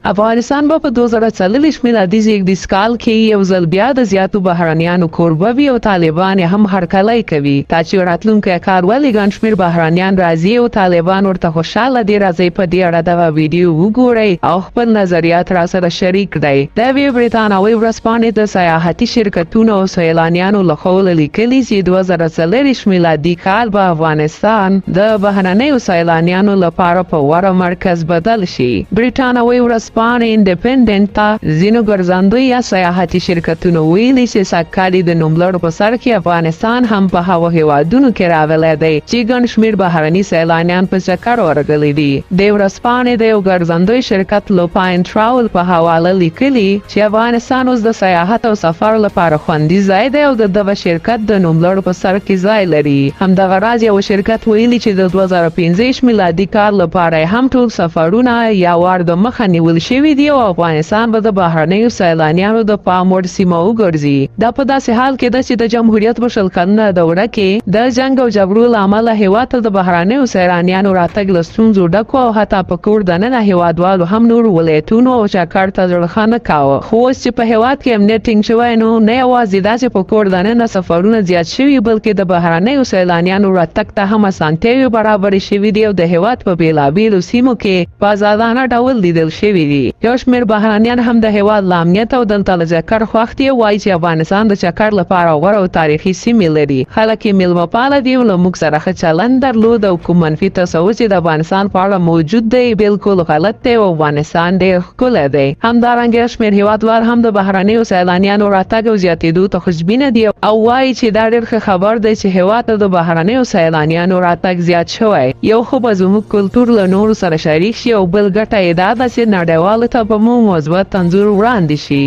افغانستان په 2040 میلادي زیږدیز کال کې یو ځل بیا د زیاتو بهرنیانو کوربه وي او طالبان یې هم هرکلی کوي. تا چې راتلونکی کال ولې ګڼ شمېر بهرنیان راځي او طالبان ورته خوشحاله دي، راځئ په دې اړه دغه ویډیو وګورئ او خپل نظریات راسره شریک کړئ. د برېټانوي ورځپاڼې د سیاحتي شرکتونو او سیلانیانو لخوا لیکلي چې 2040 میلادي کال به افغانستان د بهرنیو سیلانیانو لپاره په غوره مرکز بدل شي. برېټانوي ورځپاڼې انډیپنډنټ ته ځینو ګرځندوی یا سیاحتي شرکتونو ویلي چې سږکال د نوملړ په سر کې افغانستان هم په هغو هېوادونو کې راغلی دی چې ګڼ شمېر بهرني سیلانیان په چکر ورغلي دي. د ورځپاڼې د یو ګرځندوی شرکت لوپاین ټراول په حواله لیکلي چې افغانستان اوس د سیاحت او سفر لپاره خوندي ځای دی او د دغه شرکت د نوملړ په سر کې ځای لري. همدغه راز یو شرکت ویلي چې د 2015 میلادي کال لپاره هم ټول سفرونه یا وار د مخه نیول شوي دي او افغانستان به د بهرنیو سیلانیانو د پام وړ سیمه وګرځي. دا په داسې حال کې ده چې د جمهوریت په 20 کلنه دوره کې د جنګ او جګړو له امله هېواد ته د بهرنیو سیلانیانو راتګ له ستونزو ډک او حتی په کور دننه هېوادوالو هم نور ولایتونو او چکر ته زړه ښه نه کاوه. خو اوس چې په هېواد کې امنیت ټینګ شوی، نو نه یوازې دا چې په کور دننه سفرونه زیات شوي، بلکې د بهرنیو سیلانیانو راتګ ته هم اسانتیاوې برابرې شوي دي او د هېواد په بېلابېلو سیمو کې په ازادانه ډول لیدل شوي دي. یو شمېر بهرنیان هم د هېواد له امنیت او دلته له چکر خوښ دي او وایي چې افغانستان د چکر لپاره غوره او تاریخي سیمې لري. خلک یې میلمه پاله دي او له موږ سره ښه چلند درلود او کوم منفي تصور چې د افغانستان په اړه موجود دی بالکل غلط دی او افغانستان ډېر ښکلی دی. همدارنګه شمېر هېوادوال هم د بهرنیو سیلانیانو راتګ او زیاتېدو ته خوشبینه دي او وایي چې دا ډېر ښه خبر دی چې هېواد ته د بهرنیو سیلانیانو راتګ زیات شوی. یو خو به زموږ کلتور له نورو سره شریک شي او بل ګټه یې دا ده چې نړیوالو ته به مو مثبت انځور وړاندې شي.